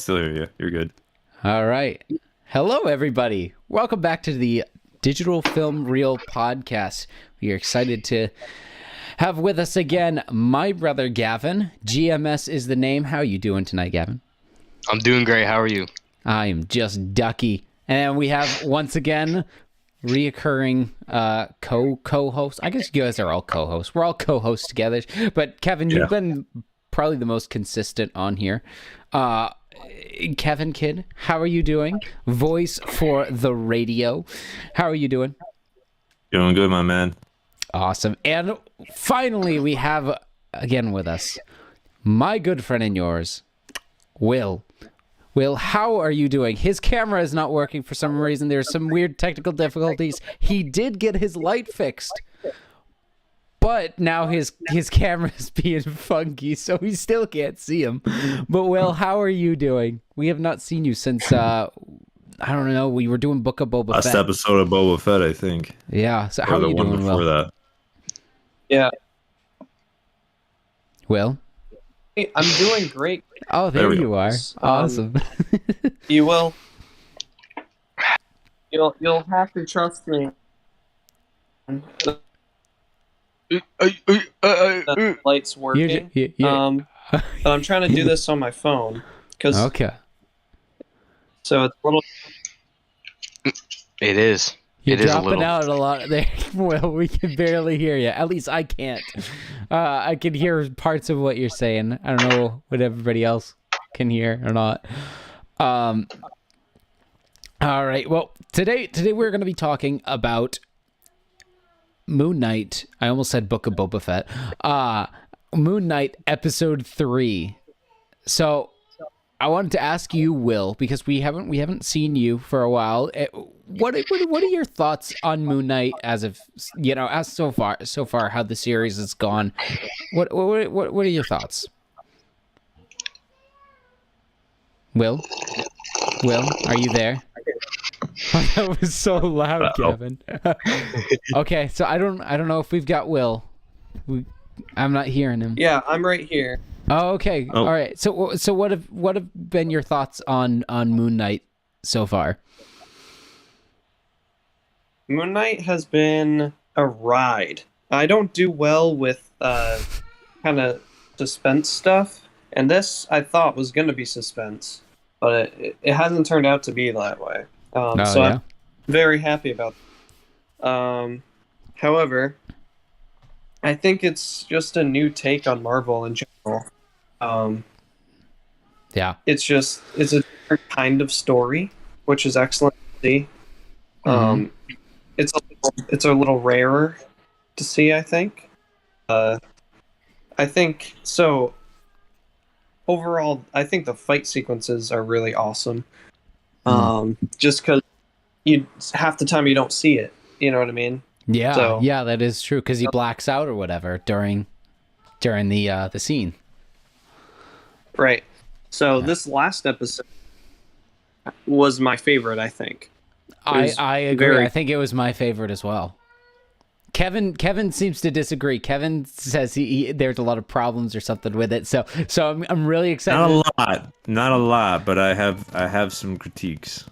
still hear you. You're good. All right. Hello, everybody. Welcome back to the Digital Film Reel podcast. We are excited to have with us again my brother Gavin. GMS is the name. How are you doing tonight, Gavin? I'm doing great. How are you? I am just ducky. And we have, once again, reoccurring co-hosts. I guess you guys are all co-hosts. We're all co-hosts together. But Kevin, you've been probably the most consistent on here. Kevin Kidd, how are you doing? Voice for the radio. How are you doing? Doing good, my man. Awesome. And finally, we have again with us my good friend and yours, Will. Will, how are you doing? His camera is not working for some reason. There's some weird technical difficulties. He did get his light fixed, but now his camera is being funky, so we still can't see him. But Will, how are you doing? We have not seen you since I don't know. We were doing Book of Boba Fett. Last episode of Boba Fett, I think. Yeah. So how are you doing, Will? That. Yeah. Will? Hey, I'm doing great. Oh, there you are. Awesome. You will. You'll have to trust me. The light's working. But I'm trying to do this on my phone okay. So it's a little. It is. You're it is dropping a little. out a lot there. Well, we can barely hear you. At least I can't. I can hear parts of what you're saying. I don't know what everybody else can hear or not. All right. Well, today we're going to be talking about Moon Knight. I almost said Book of Boba Fett. Moon Knight episode 3. So I wanted to ask you, Will, because we haven't seen you for a while. What are your thoughts on Moon Knight as so far how the series has gone? What are your thoughts? Will, are you there? That was so loud, Kevin. Okay, so I don't know if we've got Will. I'm not hearing him. Yeah, I'm right here. Oh, okay. All right. So what have been your thoughts on Moon Knight so far? Moon Knight has been a ride. I don't do well with kind of suspense stuff, and this I thought was going to be suspense, but it hasn't turned out to be that way. I'm very happy about that. However, I think it's just a new take on Marvel in general. It's a different kind of story, which is excellent to see. It's a little rarer to see, I think. I think so. Overall, I think the fight sequences are really awesome. Just because half the time you don't see it, you know what I mean? Yeah, yeah, that is true. Because he blacks out or whatever during the scene. Right. So this last episode was my favorite, I think. I agree. I think it was my favorite as well. Kevin seems to disagree. Kevin says there's a lot of problems or something with it. So I'm really excited. Not a lot, but I have some critiques.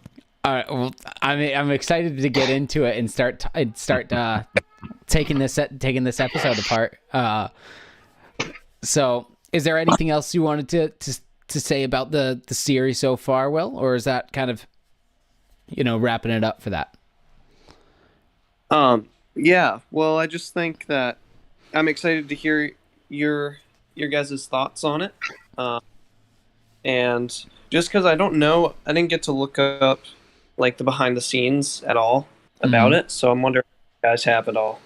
All right. Well, I'm excited to get into it and start taking this episode apart. So, is there anything else you wanted to say about the series so far, Will, or is that kind of wrapping it up for that? Yeah. Well, I just think that I'm excited to hear your guys' thoughts on it. And just because I don't know, I didn't get to look up like the behind the scenes at all about it, so I'm wondering if you guys have it all.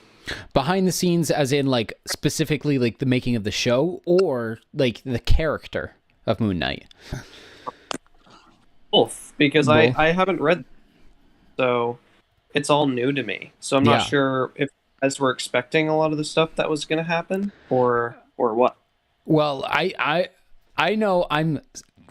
Behind the scenes, as in like specifically like the making of the show, or like the character of Moon Knight? Both, because I haven't read, so it's all new to me. So I'm not sure if you guys were expecting a lot of the stuff that was going to happen, or what. Well, I know I'm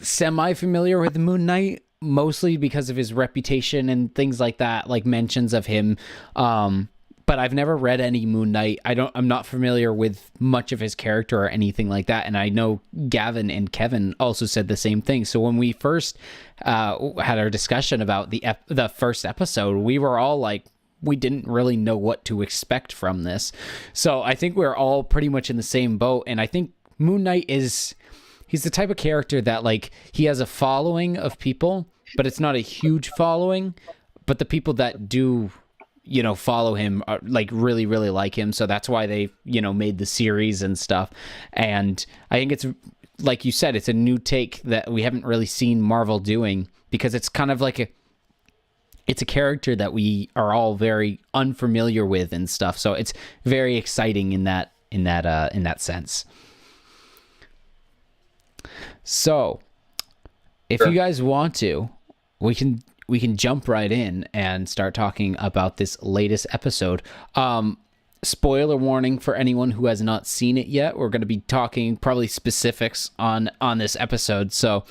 semi-familiar with Moon Knight, mostly because of his reputation and things like that, like mentions of him. But but I've never read any Moon Knight. I'm not familiar with much of his character or anything like that. And I know Gavin and Kevin also said the same thing. So when we first had our discussion about the first episode, we were all like, we didn't really know what to expect from this. So I think we're all pretty much in the same boat. And I think Moon Knight he's the type of character that, like, he has a following of people, but it's not a huge following. But the people that do, follow him are, like, really, really like him. So that's why they, made the series and stuff. And I think it's, like you said, it's a new take that we haven't really seen Marvel doing, because it's kind of like it's a character that we are all very unfamiliar with and stuff. So it's very exciting in that sense. So if you guys want to, we can jump right in and start talking about this latest episode. Spoiler warning for anyone who has not seen it yet. We're going to be talking probably specifics on this episode, so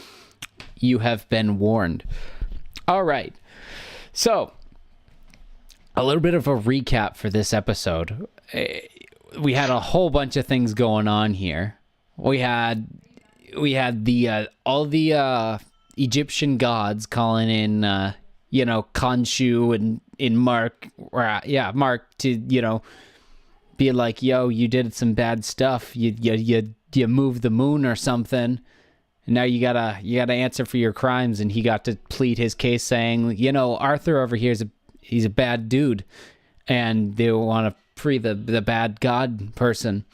you have been warned. All right. So, a little bit of a recap for this episode. We had a whole bunch of things going on here. We had the all the Egyptian gods calling in Khonshu and in Mark to be like, yo, you did some bad stuff. You moved the moon or something. And now you gotta answer for your crimes. And he got to plead his case, saying, Arthur over here he's a bad dude, and they want to free the bad god person.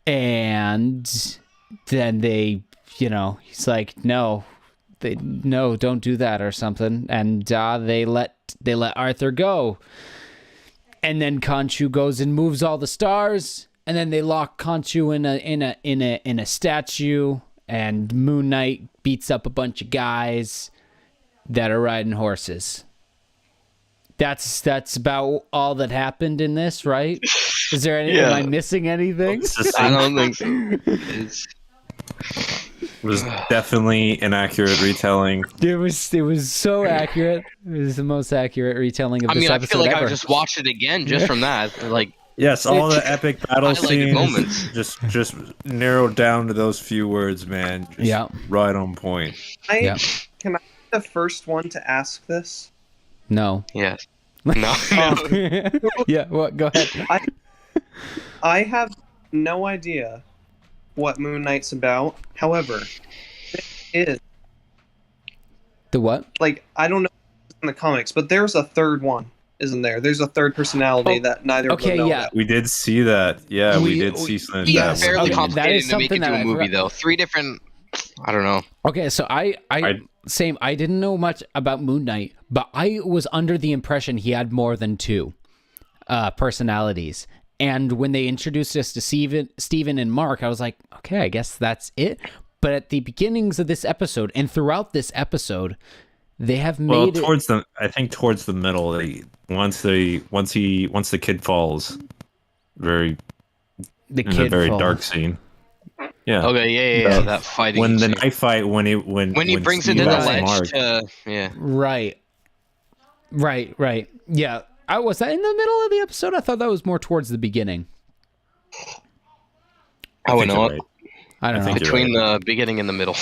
And then they, he's like, no, don't do that or something. And they let Arthur go. And then Khonshu goes and moves all the stars, and then they lock Khonshu in a statue. And Moon Knight beats up a bunch of guys that are riding horses. That's about all that happened in this, right? Is there any? Am I missing anything? I don't think so. It was definitely an accurate retelling. It was so accurate. It was the most accurate retelling of this episode. I feel like ever. I just watched it again just from that. Like, yes, all the epic battle scenes moments. just narrowed down to those few words, man. Just right on point. Can I be the first one to ask this? No. Yes. No. Yeah. What? Go ahead. I have no idea what Moon Knight's about. However, it is the what? Like, I don't know in the comics, but there's a third one, isn't there? There's a third personality that neither of them know about. We did see that. Yeah, we did see some. Yeah, fairly complicated to make it into a movie, though. 3 different. I don't know. Okay, so I didn't know much about Moon Knight, but I was under the impression he had more than 2 personalities. And when they introduced us to Steven and Mark, I was like, okay, I guess that's it. But at the beginnings of this episode and throughout this episode, they have made towards the middle, once the kid falls, in a very dark scene. Yeah. Okay. Yeah. That fighting. When the knife fight, when he brings it to the ledge. Right. Yeah. Was that in the middle of the episode? I thought that was more towards the beginning. I would know. Right. I don't know. Between the beginning and the middle.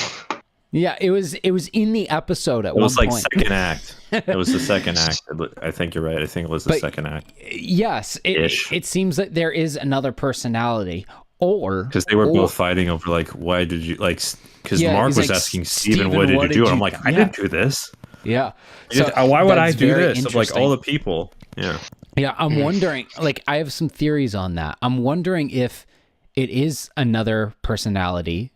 Yeah, it was in the episode at one point. It was like second act. It was the second act. I think you're right. I think it was the second act. Yes, it seems that there is another personality, or because they were both fighting over like, why did you like? Because Mark was asking Steven, what did you do? And I'm like, I didn't do this. Yeah. So why would I do this? Of like all the people. Yeah. Yeah, I'm wondering. Like, I have some theories on that. I'm wondering if it is another personality,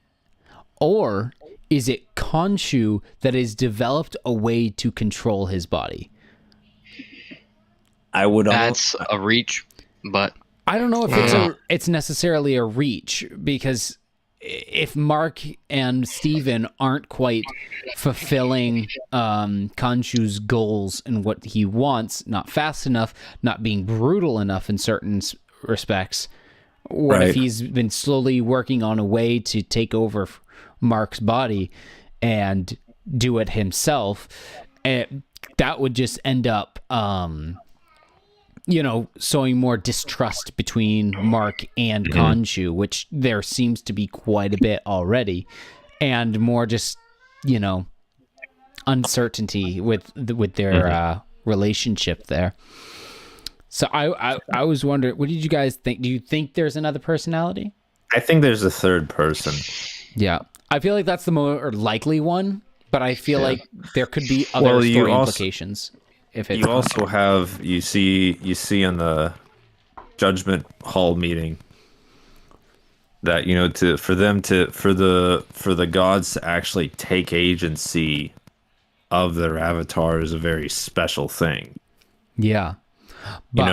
or is it Khonshu that has developed a way to control his body? That's a reach, but I don't know if it's necessarily a reach, because if Mark and Steven aren't quite fulfilling Khonshu's goals and what he wants, not fast enough, not being brutal enough in certain respects, what if he's been slowly working on a way to take over Mark's body and do it himself? And that would just end up sowing more distrust between Mark and Khonshu, which there seems to be quite a bit already, and more just, uncertainty with their relationship there. So I was wondering, what did you guys think? Do you think there's another personality? I think there's a third person. Yeah. I feel like that's the more likely one, but I feel like there could be other story implications. If it's you see on the Judgment Hall meeting that for the gods to actually take agency of their avatar is a very special thing. Yeah, but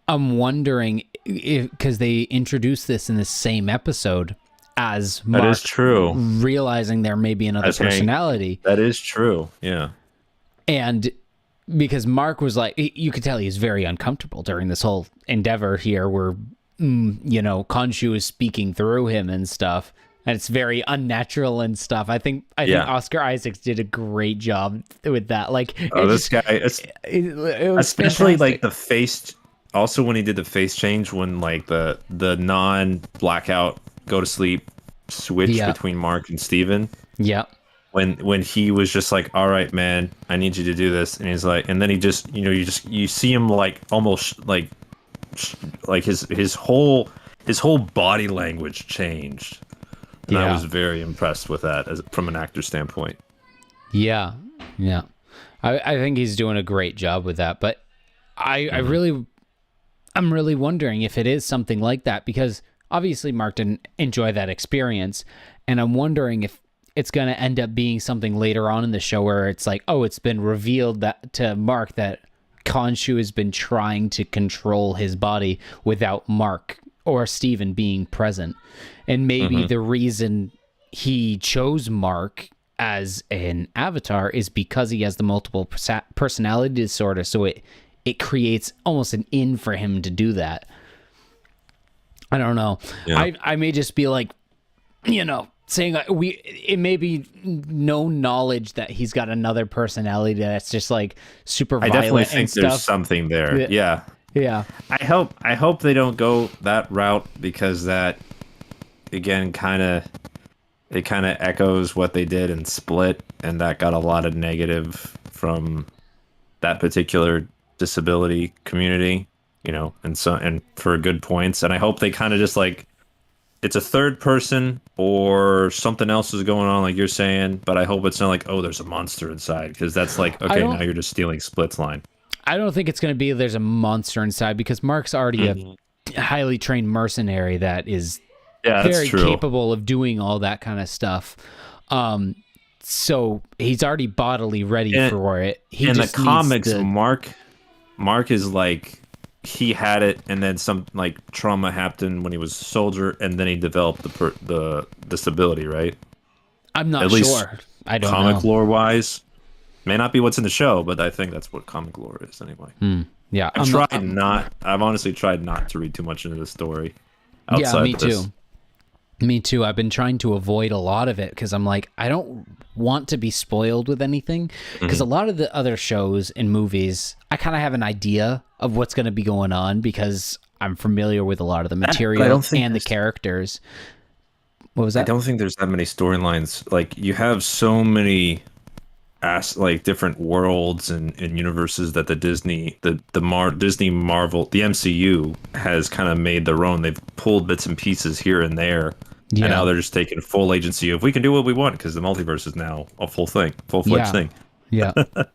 I'm wondering if, because they introduced this in the same episode as Mark, that is true, realizing there may be another personality. That is true. Yeah, and because Mark was like, you could tell he's very uncomfortable during this whole endeavor here, where Khonshu is speaking through him and stuff. And it's very unnatural and stuff. I think Oscar Isaacs did a great job with that. Like, it was especially fantastic. Like the face. Also, when he did the face change, when like the non-blackout go to sleep switch between Mark and Steven. Yeah. When he was just like, all right, man, I need you to do this, and he's like, and then he just, you see him like almost like his whole body language changed. And I was very impressed with that from an actor standpoint. Yeah. I think he's doing a great job with that. But I'm really wondering if it is something like that, because obviously Mark didn't enjoy that experience, and I'm wondering if it's going to end up being something later on in the show where it's like, oh, it's been revealed that to Mark that Khonshu has been trying to control his body without Mark or Steven being present. And maybe the reason he chose Mark as an avatar is because he has the multiple personality disorder. So it creates almost an in for him to do that. I don't know. Yeah. I may just be like, saying it may be no knowledge that he's got another personality that's just like super violent. I definitely think there's something there. Yeah. I hope they don't go that route, because that again kind of echoes what they did in Split, and that got a lot of negative from that particular disability community, and for good points. And I hope they kind of just like, it's a third person or something else is going on, like you're saying, but I hope it's not like, oh, there's a monster inside, because that's like, okay, now you're just stealing Split's line. I don't think it's going to be there's a monster inside, because Mark's already a highly trained mercenary that is very capable of doing all that kind of stuff. So he's already bodily ready for it. In the comics, Mark is like, he had it, and then some like trauma happened when he was a soldier, and then he developed the disability, right? I'm not sure. I don't know. Comic lore wise, may not be what's in the show, but I think that's what comic lore is anyway. Yeah, I've honestly tried not to read too much into the story. Yeah, me too. Me too. I've been trying to avoid a lot of it, because I'm like, I don't want to be spoiled with anything, because a lot of the other shows and movies, I kind of have an idea of what's going to be going on, because I'm familiar with a lot of the material and the characters. What was that? I don't think there's that many storylines. Like, you have so many different worlds and universes that the Disney Marvel, the MCU has kind of made their own. They've pulled bits and pieces here and there. Yeah. And now they're just taking full agency of, we can do what we want, because the multiverse is now a full-fledged thing. Yeah. But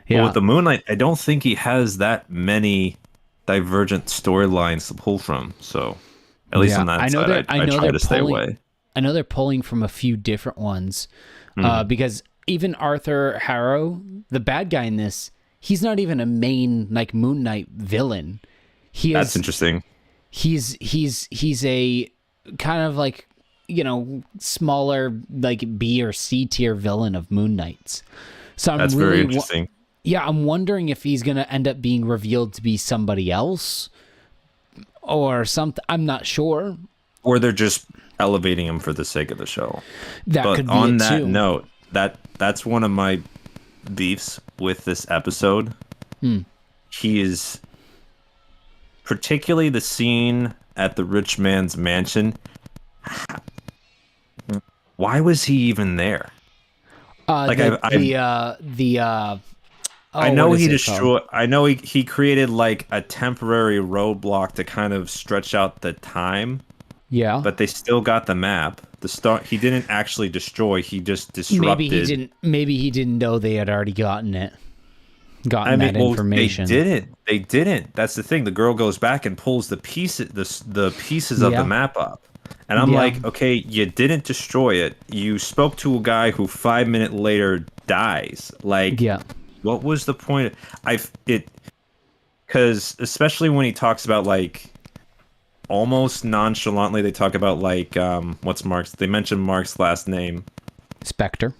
with the Moon Knight, I don't think he has that many divergent storylines to pull from. So at least on that side, I try to stay away. I know they're pulling from a few different ones, because even Arthur Harrow, the bad guy in this, he's not even a main like Moon Knight villain. That's interesting. He's a kind of like, smaller like B or C tier villain of Moon Knights. So that's really very interesting. I'm wondering if he's gonna end up being revealed to be somebody else or something. I'm not sure. Or they're just elevating him for the sake of the show. But could be on it that too. Note, that's one of my beefs with this episode. He is particularly the scene at the rich man's mansion. Why was he even there? I know he destroyed. I know he created like a temporary roadblock to kind of stretch out the time. Yeah, but they still got the map. He didn't actually destroy. He just disrupted. Maybe he didn't know they had already gotten information. They didn't. That's the thing. The girl goes back and pulls the pieces of the map up. And I'm like, okay, you didn't destroy it. You spoke to a guy who 5 minutes later dies. Like, what was the point? Because especially when he talks about like almost nonchalantly, they talk about like what's Mark's? They mention Mark's last name, Spectre.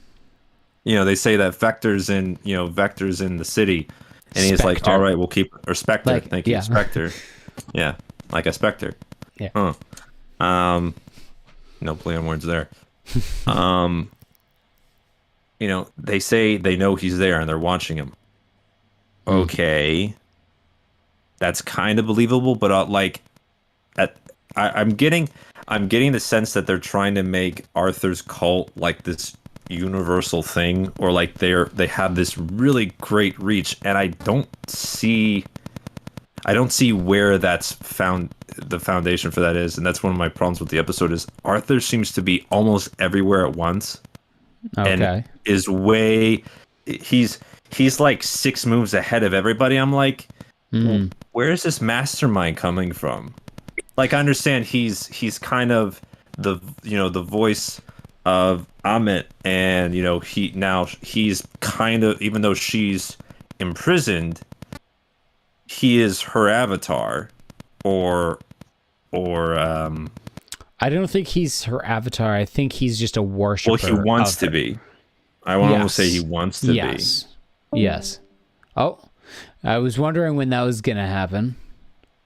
You know, they say that Vector's in the city, and he's like, all right, we'll keep or Spectre. Like, thank you, Spectre. Yeah, like a Spectre. Yeah. No play on words there. You know, they say they know he's there and they're watching him. Okay, that's kind of believable, but I'm getting the sense that they're trying to make Arthur's cult like this universal thing, or like they have this really great reach, and I don't see where that's found. The foundation for that is, and that's one of my problems with the episode, is Arthur seems to be almost everywhere at once. And is he's like 6 moves ahead of everybody. I'm like, where is this mastermind coming from? Like, I understand he's kind of the voice of Amit, and he's kind of, even though she's imprisoned, he is her avatar, or I don't think he's her avatar. I think he's just a worshiper. Well, he wants to be. I want to say he wants to be. Yes. Oh, I was wondering when that was gonna happen.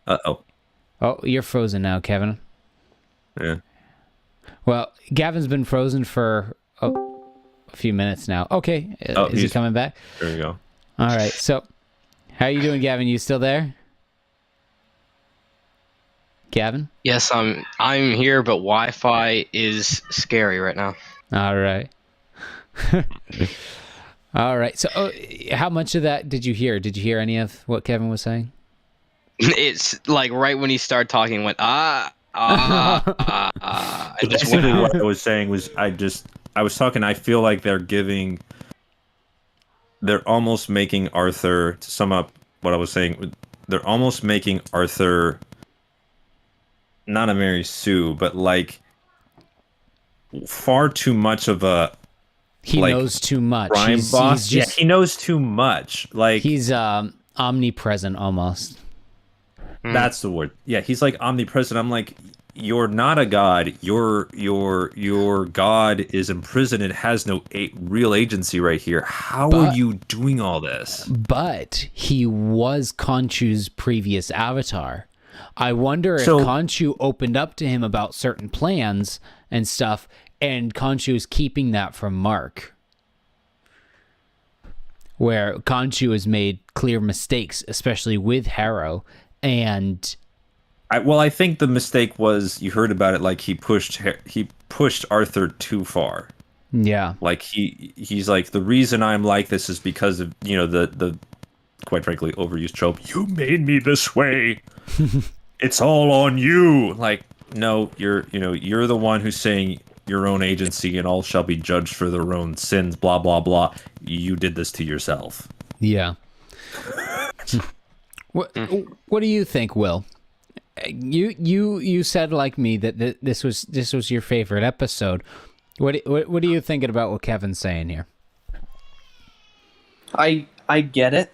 Uh-oh. Oh, you're frozen now, Kevin. Yeah. Well, Gavin's been frozen for a few minutes now. Okay. Is he coming back? There you go. All right. So, how you doing, Gavin? You still there? Gavin? Yes, I'm here, but Wi-Fi is scary right now. All right. All right. So, how much of that did you hear? Did you hear any of what Kevin was saying? It's like right when he started talking, went I just Basically, what I was saying was, I was talking. I feel like they're almost making Arthur, to sum up what I was saying, they're almost making Arthur not a Mary Sue, but like far too much of a. He knows too much. Crime boss. He knows too much. Like, he's omnipresent almost. That's the word. Yeah, he's like omnipresent. I'm like, you're not a god. Your god is imprisoned and has no real agency right here. How are you doing all this? But he was Khonshu's previous avatar. I wonder if Khonshu opened up to him about certain plans and stuff, and Khonshu is keeping that from Mark. Where Khonshu has made clear mistakes, especially with Harrow, and I think the mistake was, you heard about it, like he pushed Arthur too far. Yeah. Like he's like, the reason I'm like this is because of, the quite frankly overused trope, you made me this way. It's all on you. Like, no, you're the one who's saying your own agency and all shall be judged for their own sins, blah blah blah. You did this to yourself. Yeah. What do you think, Will? You said, like me, that this was your favorite episode. What are you thinking about what Kevin's saying here? I get it,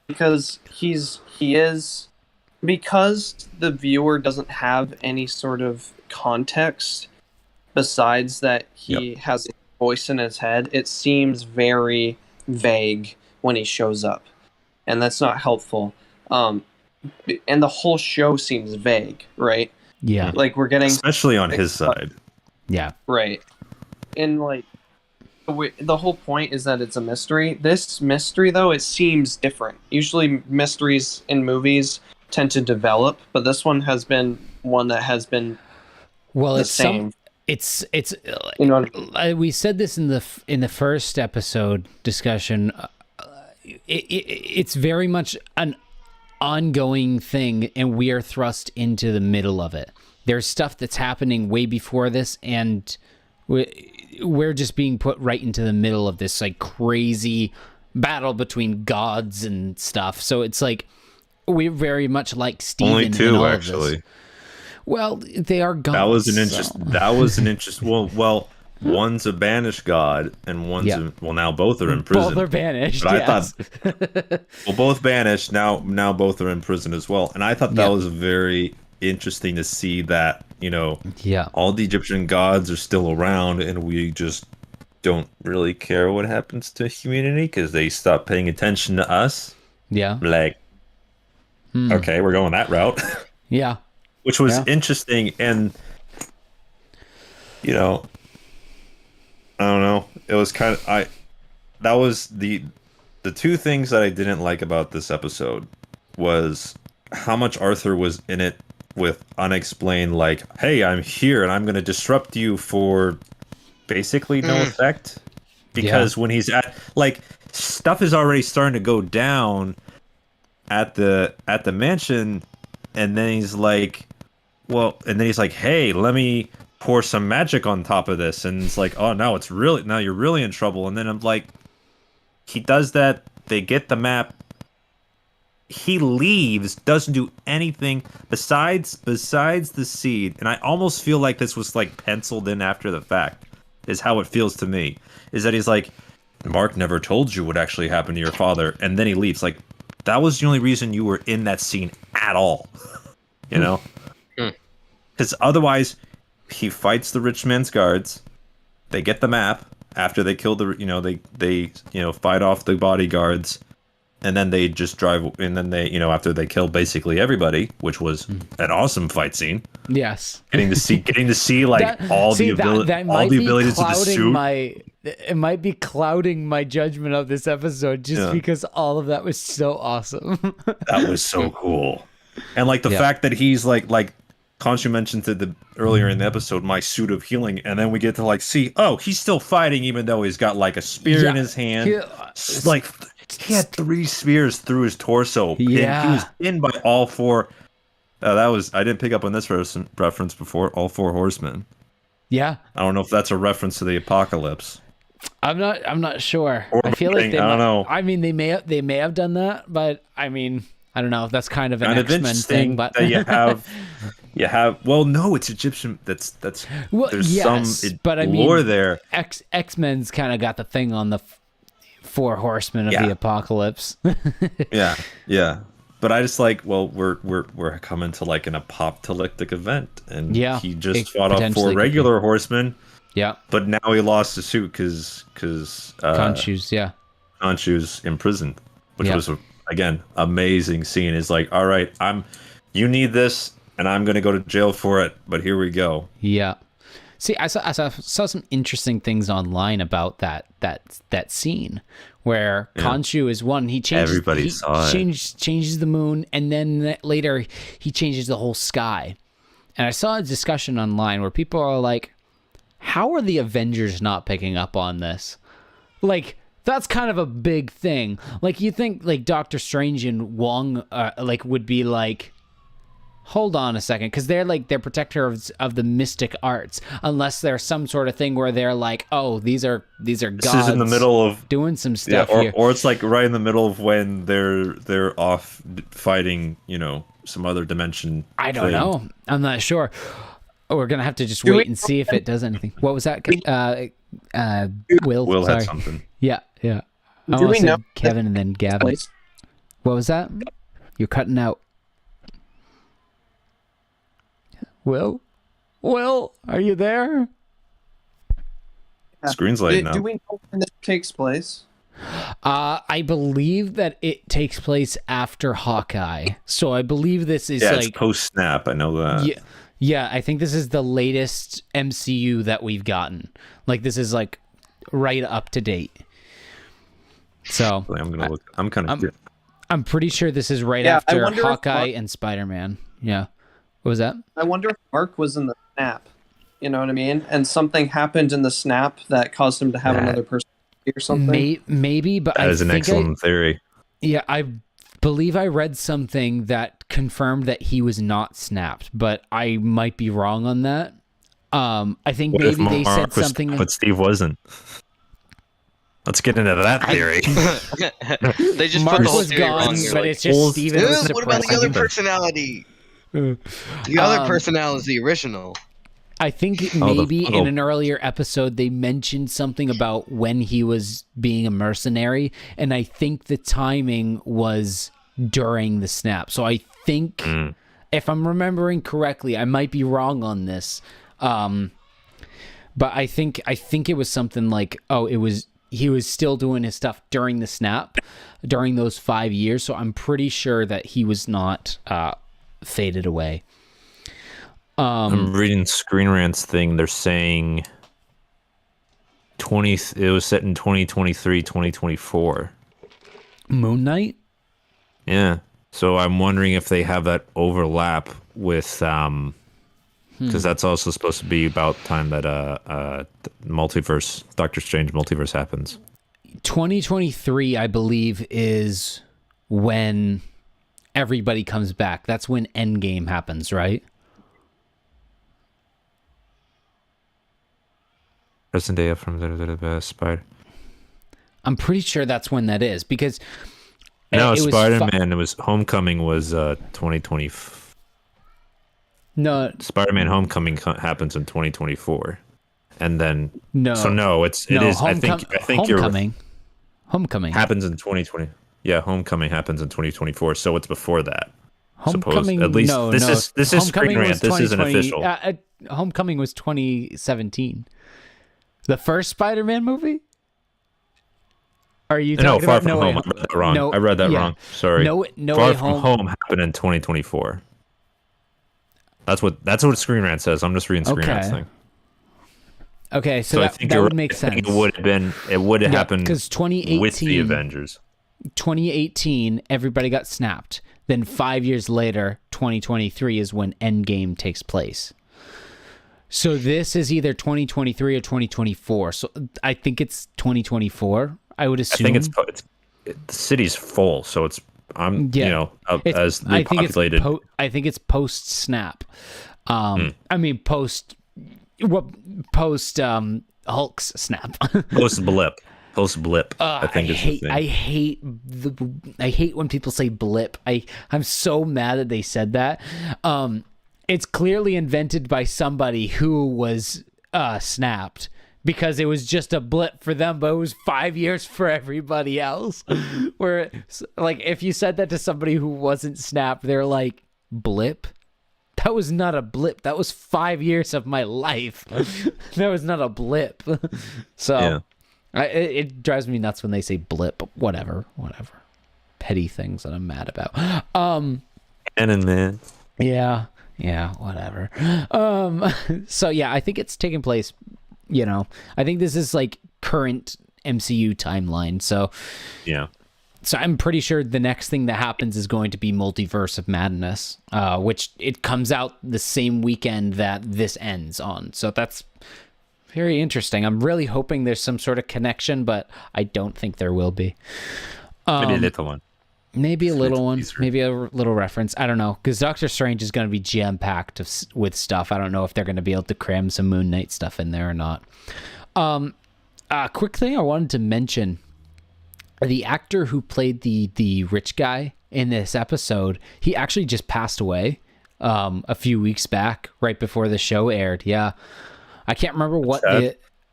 because because the viewer doesn't have any sort of context besides that he has a voice in his head. It seems very vague when he shows up, and that's not helpful. And the whole show seems vague, right? Yeah. Like, we're getting, especially on his side. Yeah. Right. And like, the whole point is that it's a mystery. This mystery, though, it seems different. Usually mysteries in movies tend to develop, but this one has been one that has been the same. It's you know, we said this in the first episode discussion. It's very much an ongoing thing, and we are thrust into the middle of it. There's stuff that's happening way before this, and we're just being put right into the middle of this like crazy battle between gods and stuff. So it's like we're very much like Steven. Only two, actually. Well, they are gods. That was an interest. Well, one's a banished god, and one's now both are in prison. Both are banished. But I thought, both banished. Now both are in prison as well. And I thought that was very interesting to see that all the Egyptian gods are still around, and we just don't really care what happens to humanity because they stop paying attention to us. Yeah. Like, okay, we're going that route. Yeah. Which was interesting, and I don't know. It was kind of that was the two things that I didn't like about this episode was how much Arthur was in it with unexplained, like, hey, I'm here and I'm going to disrupt you for basically no effect, because when he's at like stuff is already starting to go down at the mansion, and then he's like, hey, let me pour some magic on top of this, and it's like, oh no, now you're really in trouble. And then I'm like, he does that, they get the map, he leaves, doesn't do anything besides the seed. And I almost feel like this was like penciled in after the fact, is how it feels to me, is that he's like, Mark never told you what actually happened to your father, and then he leaves. Like, that was the only reason you were in that scene at all. Because otherwise, he fights the rich man's guards. They get the map after they kill they fight off the bodyguards, and then they just drive. And then they, after they kill basically everybody, which was an awesome fight scene. Yes, getting to see like all the abilities of the suit. It might be clouding my judgment of this episode just because all of that was so awesome. That was so cool, and like the fact that he's like. Khonshu mentioned it earlier in the episode, my suit of healing, and then we get to like see, oh, he's still fighting even though he's got like a spear in his hand. He had 3 spears through his torso. Yeah, he was pinned by all 4. I didn't pick up on this reference before. All 4 horsemen. Yeah, I don't know if that's a reference to the apocalypse. I'm not sure. Or I feel like I don't know. I mean, they may have done that, but I mean, I don't know. That's kind of an X-Men thing, but that you have. Well, no, it's Egyptian. That's. Well, there's some but I lore mean, there. X-Men's kind of got the thing on the 4 horsemen of the apocalypse. yeah. But I just like, well, we're coming to like an apocalyptic event, and he just fought off 4 regular horsemen. Yeah. But now he lost his suit because Khonshu's imprisoned, which was again amazing scene. Is like, all right, you need this, and I'm gonna go to jail for it, but here we go. Yeah. See, I saw some interesting things online about that scene where Khonshu is one. He changes. Everybody saw it. Changes the moon, and then later he changes the whole sky. And I saw a discussion online where people are like, "How are the Avengers not picking up on this?" Like, that's kind of a big thing. Like, you think like Doctor Strange and Wong would be like, hold on a second, because they're protectors of the mystic arts, unless there's some sort of thing where they're like, oh, these are gods. This is in the middle of doing some stuff here. Or it's like right in the middle of when they're off fighting, some other dimension. I don't know. I'm not sure. We're gonna have to just wait and see if it does anything. What was that? Will had something. Yeah. I almost said Kevin and then Gavin. What was that? You're cutting out. Will, are you there? Screen's lighting up. Do we know when this takes place? I believe that it takes place after Hawkeye. So I believe this is it's post-snap. I know that. Yeah, I think this is the latest MCU that we've gotten. Like, this is like right up to date. So I'm gonna look. I'm kind of. I'm pretty sure this is right after Hawkeye and Spider-Man. Yeah. What was that? I wonder if Mark was in the snap. You know what I mean? And something happened in the snap that caused him to have another personality or something. Maybe, but that is an excellent theory. Yeah, I believe I read something that confirmed that he was not snapped, but I might be wrong on that. I think maybe they said something, but Steve wasn't. Let's get into that theory. They just Mark put the whole was theory gone, wrong. but it's just Steven. What about the other personality? The other personality is the original. I think maybe in an earlier episode they mentioned something about when he was being a mercenary, and I think the timing was during the snap. So I think, if I'm remembering correctly, I might be wrong on this, but I think it was something like, he was still doing his stuff during the snap, during those 5 years. So I'm pretty sure that he was not faded away. I'm reading Screen Rant's thing. They're saying it was set in 2023, 2024. Moon Knight? Yeah. So I'm wondering if they have that overlap with because that's also supposed to be about time that multiverse, Doctor Strange multiverse happens. 2023, I believe, is when everybody comes back. That's when Endgame happens, right? Present day from the Spider. I'm pretty sure that's when that is, because no, Spider-Man. It was Homecoming was 2020. No, Spider-Man Homecoming happens in 2024, and then no. So no, it is. I think Homecoming happens in 2020. Yeah, Homecoming happens in 2024. So it's before that. Homecoming. At least this is Screen Rant. This isn't official. Homecoming was 2017. The first Spider-Man movie? Are you talking Far about From Home? I read that wrong. I read that wrong. Sorry. No Far Way From Home happened in 2024. That's what Screen Rant says. I'm just reading Screen Rant's thing. Okay, so that would make sense. It would have happened because 2018 with the Avengers. 2018, everybody got snapped. Then 5 years later, 2023 is when Endgame takes place. So this is either 2023 or 2024. So I think it's 2024. I would assume. I think the city's full, so it's as they populated. I think it's post snap. I mean post Hulk's snap. Post blip. I think it's the thing. I hate when people say blip. I'm so mad that they said that. It's clearly invented by somebody who was snapped, because it was just a blip for them, but it was 5 years for everybody else. Where, like, if you said that to somebody who wasn't snapped, they're like, blip? That was not a blip. That was 5 years of my life. That was not a blip. So, it drives me nuts when they say blip. Whatever. Petty things that I'm mad about. And man. Yeah, whatever. So yeah, I think it's taking place, I think this is like current MCU timeline. So yeah. So I'm pretty sure the next thing that happens is going to be Multiverse of Madness, which it comes out the same weekend that this ends on. So that's very interesting. I'm really hoping there's some sort of connection, but I don't think there will be. Maybe a little one. Maybe a little one, maybe a little reference. I don't know, because Doctor Strange is going to be jam-packed with stuff. I don't know if they're going to be able to cram some Moon Knight stuff in there or not. Quick thing I wanted to mention, the actor who played the rich guy in this episode, he actually just passed away a few weeks back, right before the show aired. Yeah. I can't remember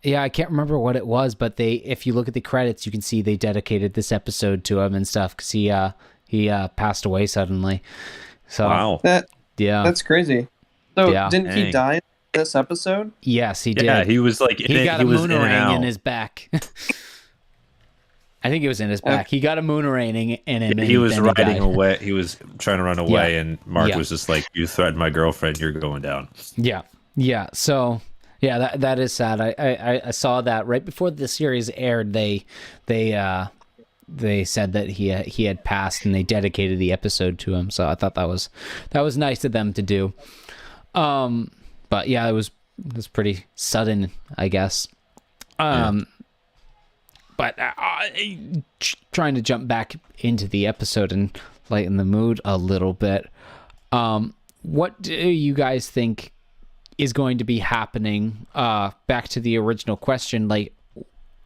I can't remember what it was, but if you look at the credits, you can see they dedicated this episode to him and stuff, because he passed away suddenly. So wow, that's crazy. So didn't he die in this episode? Yes, he did. Yeah, he was like he got a moonerang in his back. I think it was in his back. He got a moonerang in him. He was riding away. He was trying to run away, and Mark was just like, "You threatened my girlfriend. You're going down." Yeah. So. Yeah, that is sad. I saw that right before the series aired. They they said that he had passed, and they dedicated the episode to him. So I thought that was nice of them to do. But yeah, it was pretty sudden, I guess. But trying to jump back into the episode and lighten the mood a little bit. What do you guys think is going to be happening? Back to the original question, like,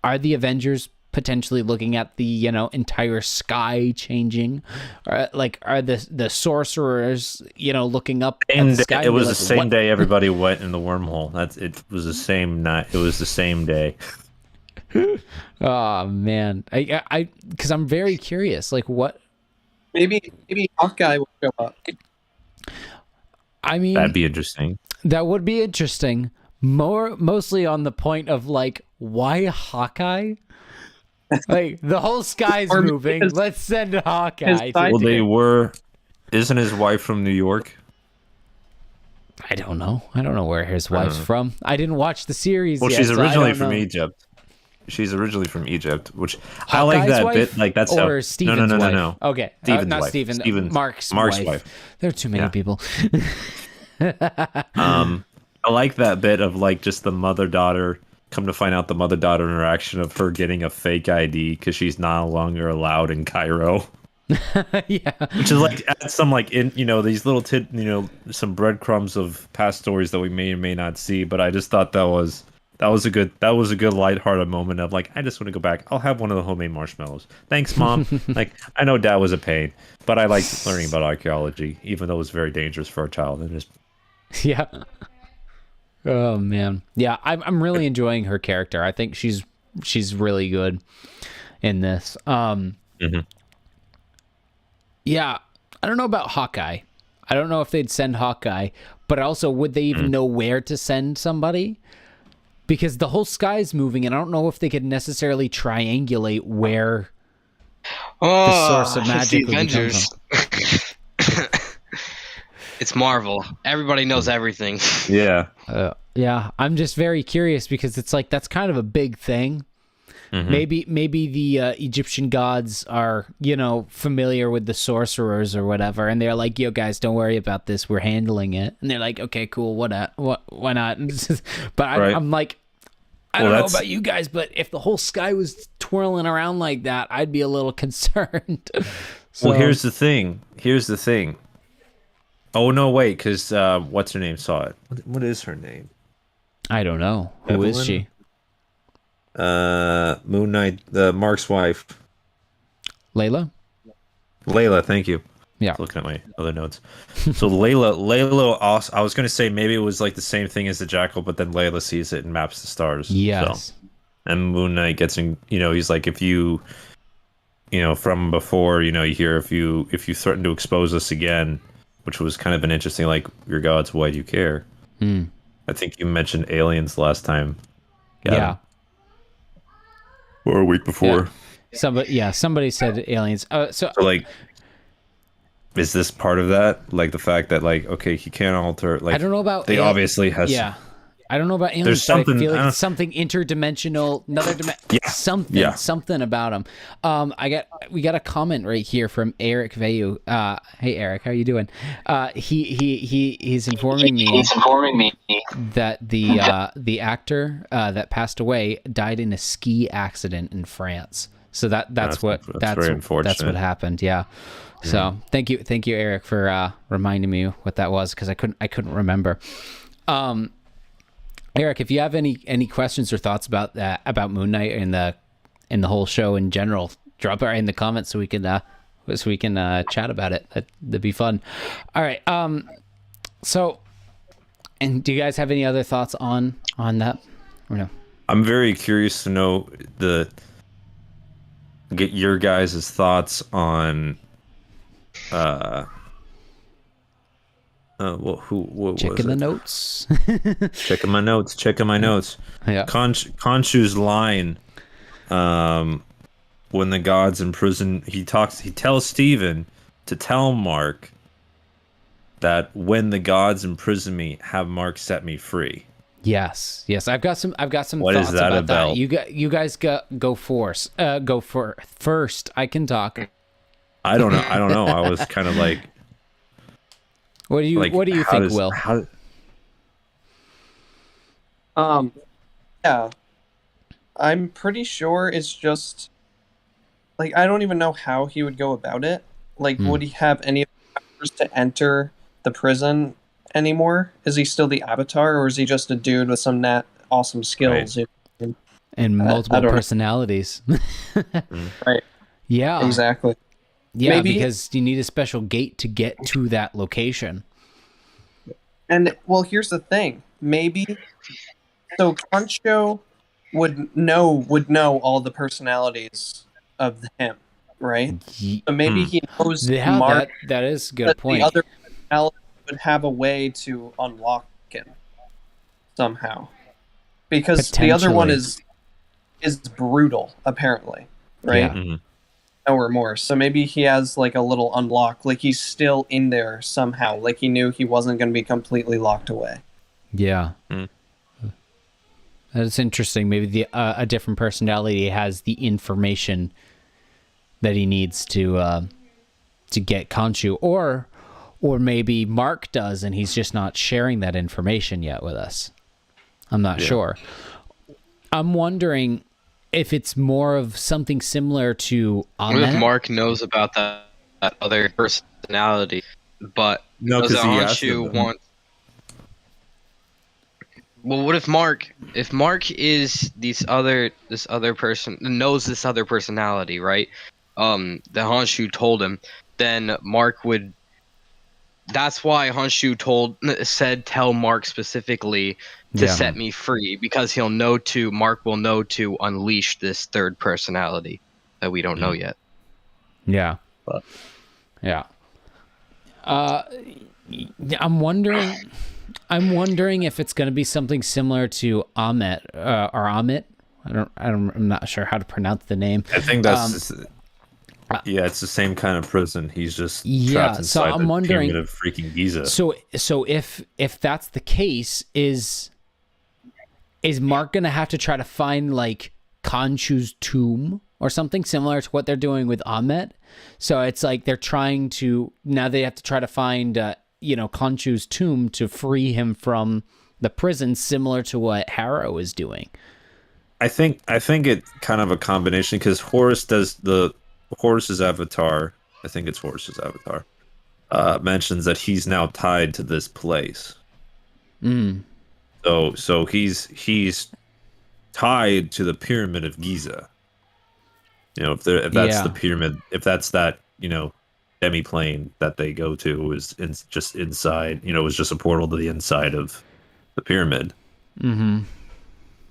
are the Avengers potentially looking at the entire sky changing? Like, are the sorcerers looking up at the sky? It was the same day everybody went in the wormhole. It was the same night. It was the same day. Oh man, I because I'm very curious. Like, what? Maybe Hawkeye will show up. I mean, that'd be interesting. That would be interesting. Mostly on the point of, like, why Hawkeye? Like, the whole sky's moving. Let's send Hawkeye. Well, isn't his wife from New York? I don't know where his wife's from. I didn't watch the series yet. Well, she's originally from Egypt. She's originally from Egypt, which Hawkeye's I like that wife? Bit. Like, that's or Steven's wife. No. Okay, not wife. Steven. Mark's wife. There are too many people. I like that bit of, like, just the mother-daughter. Come to find out, the mother-daughter interaction of her getting a fake ID because she's no longer allowed in Cairo. Yeah, which is like add some, like, in these little some breadcrumbs of past stories that we may or may not see. But I just thought that was a good lighthearted moment of, like, I just want to go back. I'll have one of the homemade marshmallows. Thanks, Mom. Like, I know Dad was a pain, but I liked learning about archaeology, even though it was very dangerous for a child. And just yeah. Oh man, yeah. I'm really enjoying her character. I think she's really good in this. Yeah, I don't know about Hawkeye. I don't know if they'd send Hawkeye, but also, would they even know where to send somebody? Because the whole sky's moving, and I don't know if they could necessarily triangulate where the source of magic would come from. It's Marvel. Everybody knows everything. Yeah. Yeah, I'm just very curious because it's like that's kind of a big thing. Mm-hmm. Maybe the Egyptian gods are, familiar with the sorcerers or whatever, and they're like, "Yo, guys, don't worry about this. We're handling it." And they're like, "Okay, cool. Why not?" But I'm like, I don't know about you guys, but if the whole sky was twirling around like that, I'd be a little concerned. Well, here's the thing. Oh no, wait, because what's her name saw it? What is her name? I don't know. Who is she? Moon Knight, Mark's wife. Layla, thank you. Yeah. Looking at my other notes. So Layla also, I was going to say maybe it was like the same thing as the Jackal, but then Layla sees it and maps the stars. Yes. So. And Moon Knight gets in, he's like, if you, from before, you hear if you threaten to expose us again, which was kind of an interesting, like, your gods, why do you care? I think you mentioned aliens last time. Yeah. Or a week before. Yeah. Somebody said aliens. So like, is this part of that? Like, the fact that, like, okay, he can't alter, like, I don't know about obviously has. Yeah. I don't know about aliens. There's something. I feel like it's something interdimensional, another dimension. Something about them. We got a comment right here from Eric Vayu. Hey Eric, how you doing? He's informing me that the actor that passed away died in a ski accident in France. So that's what happened. Yeah. So thank you Eric for reminding me what that was, because I couldn't remember. Eric, if you have any questions or thoughts about that, about Moon Knight and the whole show in general, drop it in the comments so we can chat about it. That'd be fun. All right. So, and do you guys have any other thoughts on that, or no? I'm very curious to know get your guys' thoughts on what checking the notes. Checking my notes. Yeah. Khonshu's line, when the gods imprison, he tells Steven to tell Mark that when the gods imprison me, have Mark set me free. Yes. I've got some What thoughts is that about about? that. You guys go first. Go for first. I can talk. I don't know. I was kind of like, What do you think, Will? Yeah, I'm pretty sure it's just like I don't even know how he would go about it. Like, would he have any powers to enter the prison anymore? Is he still the Avatar, or is he just a dude with some awesome skills? Right. And multiple I don't know. personalities. Right. Yeah. Exactly. Yeah, Maybe- because you need a special gate to get to that location. And well, here's the thing. Maybe so Concho would know all the personalities of him, right? So maybe he knows Yeah, Mark, that is a good but point. the other personalities would have a way to unlock him somehow. Because the other one is brutal, apparently, right? Yeah. No remorse. So maybe he has like a little unlock, like he's still in there somehow, like he knew he wasn't going to be completely locked away. Yeah. That's interesting. Maybe a different personality has the information that he needs to get Khonshu, or maybe Mark does, and he's just not sharing that information yet with us. I'm not sure. I'm wondering if it's more of something similar to What if Mark knows about that other personality, but No, does because he asked Honshu him. want? Well, what if Mark is this other person, knows this other personality, right? That Honshu told him, then Mark would. That's why Honshu said tell Mark specifically to set me free, because Mark will know to unleash this third personality that we don't know yet. Yeah. But. Yeah. I'm wondering if it's going to be something similar to Amit or Amit. I'm not sure how to pronounce the name. I think that's it's the same kind of prison. He's just trapped inside so I'm the wondering, pyramid of freaking Giza. So if that's the case, is Mark gonna have to try to find like Khonshu's tomb or something similar to what they're doing with Ahmet? So it's like they're trying to, now they have to try to find Khonshu's tomb to free him from the prison, similar to what Harrow is doing. I think it's kind of a combination, because Horus's avatar, I think it's Horus's avatar, mentions that he's now tied to this place. So he's tied to the pyramid of Giza. If that's the pyramid, if that's that demi-plane that they go to is just inside, is just a portal to the inside of the pyramid.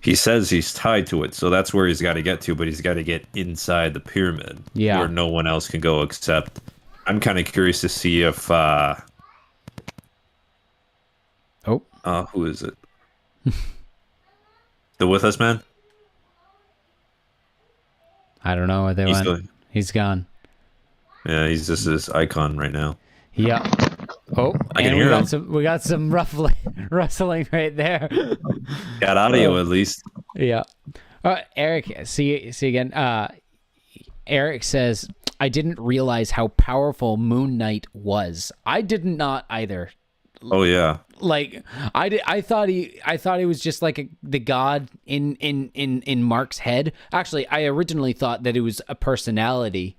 He says he's tied to it, so that's where he's got to get to, but he's got to get inside the pyramid, where no one else can go except. I'm kind of curious to see if who is it? Still with us, man? I don't know where they went. He's gone. Yeah, he's just this icon right now. Yeah. Oh, I can hear him. We got some rustling right there. Got audio at least. Yeah. Eric, see you again. Eric says, I didn't realize how powerful Moon Knight was. I did not either. Oh yeah. Like I thought he was just like the god in Mark's head. Actually, I originally thought that it was a personality.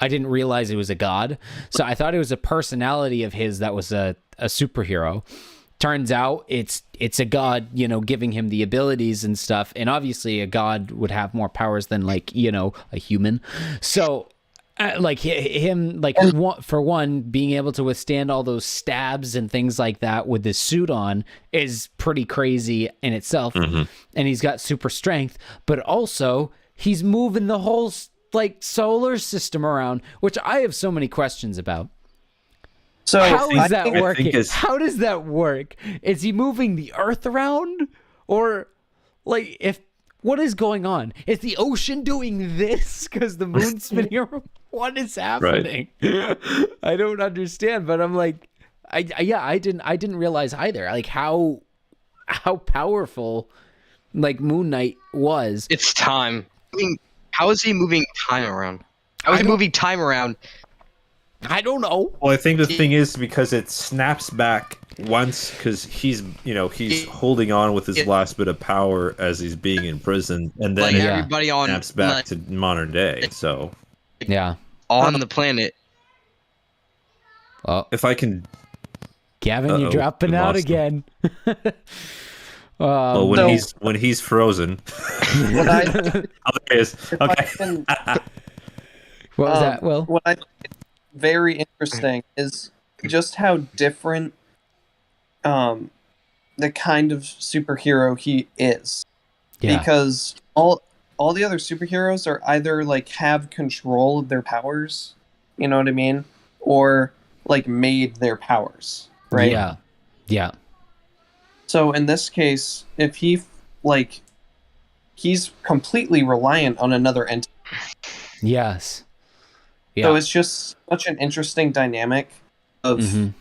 I didn't realize it was a god. So I thought it was a personality of his that was a superhero. Turns out it's a god, giving him the abilities and stuff. And obviously a god would have more powers than a human. So like him, for one, being able to withstand all those stabs and things like that with his suit on is pretty crazy in itself. And he's got super strength, but also he's moving the whole solar system around, which I have so many questions about. So how is that working? How does that work? Is he moving the Earth around, or what is going on? Is the ocean doing this because the moon's spinning around? What is happening? Right. I don't understand, but I'm like, I didn't realize either. Like, how how powerful like Moon Knight was. It's time. I mean, how is he moving time around? How is he moving time around? I don't know. Well, I think the thing is because it snaps back once because he's holding on with his last bit of power as he's being imprisoned, and then like everybody on snaps back to modern day. So yeah, on the planet. Well, if I can, Gavin, you're dropping out again. Well, when he's frozen. What was that? Well, what I think is very interesting is just how different the kind of superhero he is. Yeah. Because all the other superheroes are either like have control of their powers, you know what I mean? Or like made their powers, right? Yeah. Yeah. So in this case, if he's completely reliant on another entity. Yes. Yeah. So it's just such an interesting dynamic of I'm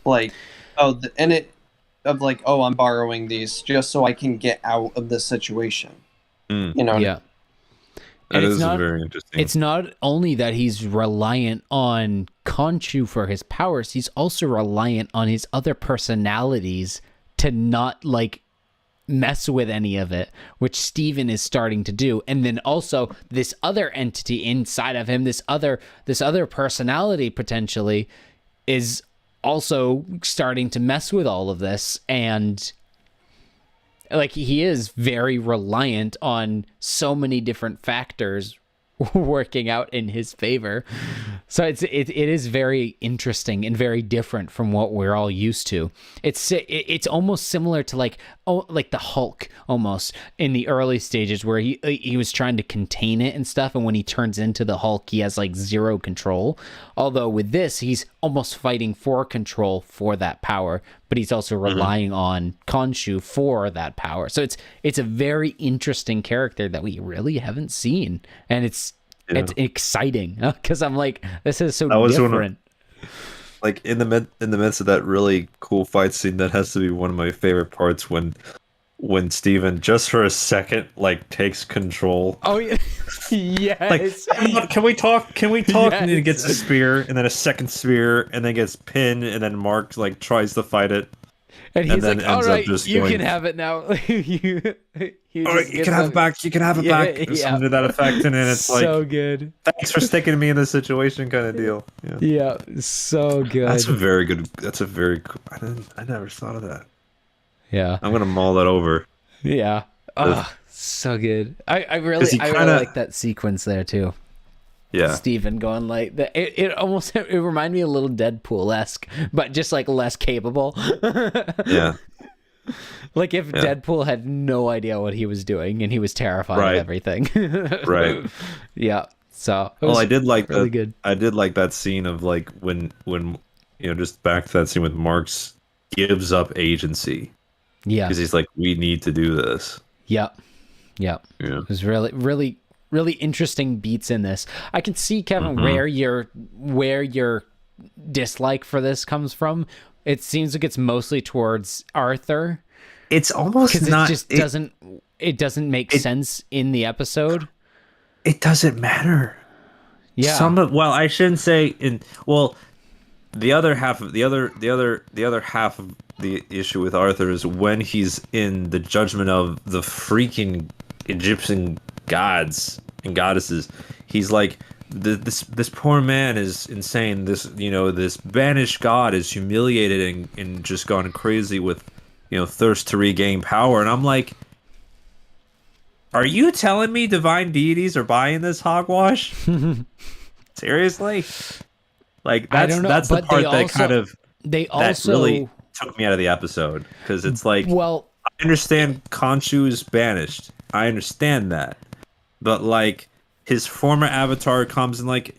borrowing these just so I can get out of this situation. You know? Yeah. That is very interesting. It's not only that he's reliant on Khonshu for his powers, he's also reliant on his other personalities to not like mess with any of it, which Steven is starting to do. And then also this other entity inside of him, this other personality potentially is also starting to mess with all of this. And like he is very reliant on so many different factors working out in his favor. So it is very interesting and very different from what we're all used to. It's almost similar to like the Hulk almost in the early stages where he was trying to contain it and stuff, and when he turns into the Hulk he has like zero control. Although with this he's almost fighting for control for that power, but he's also relying on Khonshu for that power. So it's a very interesting character that we really haven't seen, and it's exciting because I'm like, this is so different. Like in the midst of that really cool fight scene, that has to be one of my favorite parts when Steven just for a second like takes control. Oh yeah, yes. Like, can we talk? Yes. And then he gets a spear, and then a second spear, and then gets pinned, and then Mark like tries to fight it. And he's like, all right, you can have it now. All right, you can have it back. You can have it back. Or something to that effect. And then it's like, so good. Thanks for sticking me in this situation kind of deal. Yeah, so good. That's a very cool. I never thought of that. Yeah. I'm going to mull that over. Yeah. Oh, so good. I really like that sequence there too. Yeah, Steven going like that. It almost reminded me a little Deadpool-esque, but just like less capable. Yeah. Like if Deadpool had no idea what he was doing and he was terrified of everything. Right. Yeah. So I did like really good. I did like that scene of like when just back to that scene with Marks gives up agency. Yeah. Because he's like, we need to do this. Yep. Yeah. It was really interesting beats in this. I can see, Kevin, where your dislike for this comes from. It seems like it's mostly towards Arthur. It's almost not. It doesn't make sense in the episode. It doesn't matter. Yeah. I shouldn't say the other half of the other half of the issue with Arthur is when he's in the judgment of the freaking Egyptian gods and goddesses. He's like, this poor man is insane. This banished god is humiliated and just gone crazy with thirst to regain power. And I'm like, are you telling me divine deities are buying this hogwash? Seriously? Like that's the part that really took me out of the episode, because it's like, well, I understand Khonshu is banished. I understand that. But like his former avatar comes and like,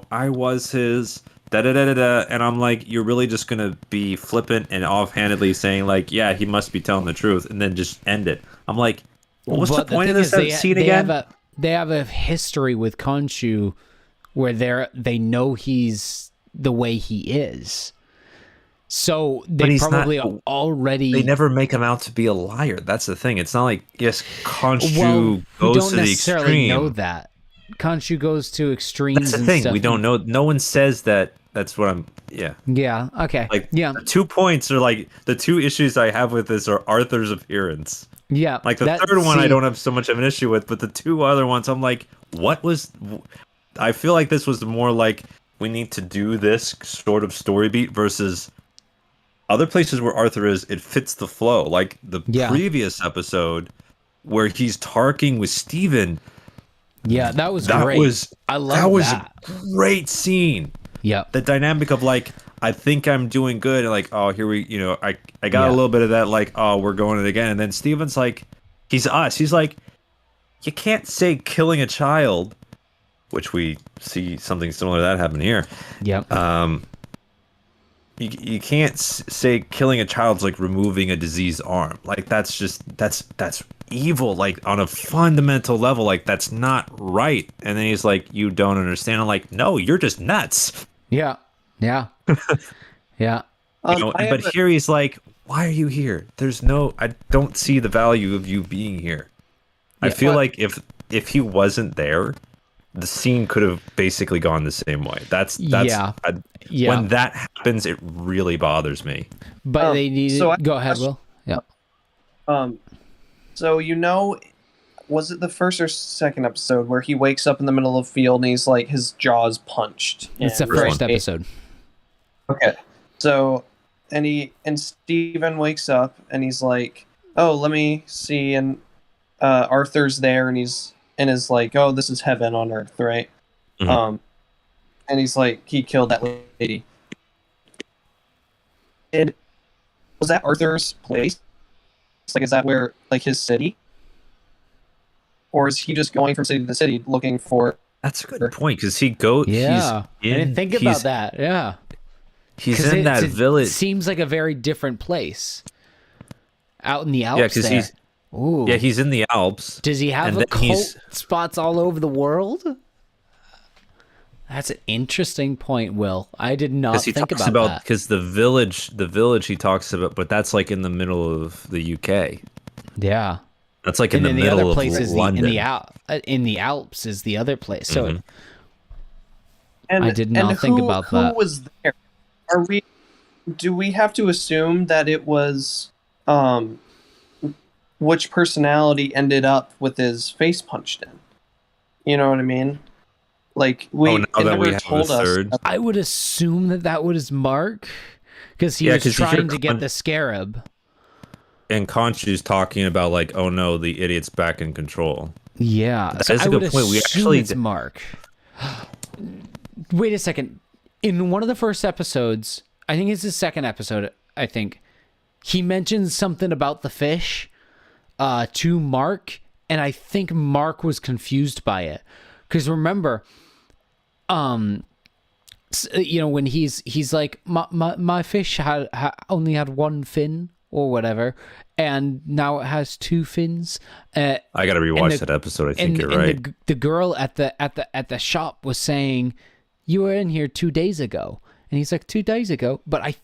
I was his da-da-da-da-da, and I'm like, you're really just gonna be flippant and offhandedly saying like, yeah, he must be telling the truth, and then just end it. I'm like, well, what's the point of this scene again? They have a history with Khonshu where they know he's the way he is. So they probably already. They never make him out to be a liar. That's the thing. It's not like Khonshu We goes to the extreme. don't necessarily know that. Khonshu goes to extremes. That's the thing. Stuff. We don't know. No one says that. That's what I'm. Yeah. Yeah. Okay. Like yeah. The 2 points are like the 2 issues I have with this are Arthur's appearance. Yeah. Like the third one I don't have so much of an issue with, but the 2 other ones I'm like, what was? I feel like this was more like we need to do this sort of story beat versus other places where Arthur is. It fits the flow. Like the previous episode where he's talking with Steven. Yeah, that was great. I love that. That was a great scene. Yeah. The dynamic of like, I think I'm doing good, and like, oh, here we, I got a little bit of that, like, oh, we're going it again, and then Steven's like, he's us. He's like, you can't say killing a child, which we see something similar to that happen here. Yep. You can't say killing a child's like removing a diseased arm. Like that's evil. Like on a fundamental level, like that's not right. And then he's like, you don't understand. I'm like, no, you're just nuts. Yeah. Yeah. Yeah. But here he's like, why are you here? I don't see the value of you being here. I feel like if he wasn't there, the scene could have basically gone the same way. When that happens, it really bothers me. But they need go ahead, Will. Yeah. So was it the first or second episode where he wakes up in the middle of the field and he's like his jaw's punched? It's the first episode. Okay. So and Steven wakes up and he's like, oh, let me see, and Arthur's there and is like, oh, this is heaven on earth, right? Mm-hmm. And he's like, he killed that lady. Was that Arthur's place? It's like, is that where, like, his city? Or is he just going from city to city looking for... That's a good point, because he goes... Yeah, I didn't think about that, yeah. He's in that village. It seems like a very different place. Out in the Alps. Yeah, because he's... Ooh. Yeah, he's in the Alps. Does he have cult spots all over the world? That's an interesting point, Will. I did not think about that. Because the village he talks about, but that's like in the middle of the UK. Yeah. That's like in the middle of London. In the Alps is the other place. So I did not think about that. Who was there? Do we have to assume that it was which personality ended up with his face punched in? You know what I mean? Like it never told us. I would assume that was Mark, because he was trying to get the scarab. And Khonshu's talking about like, oh no, the idiot's back in control. Yeah, that's a good point. We actually it's Mark. Wait a second. In one of the first episodes, I think it's the second episode. I think he mentions something about the fish to Mark, and I think Mark was confused by it. Because remember, when he's like, my fish only had one fin or whatever, and now it has 2 fins. I gotta rewatch that episode. I think you're right. The girl at the shop was saying, "You were in here 2 days ago," and he's like, 2 days ago, but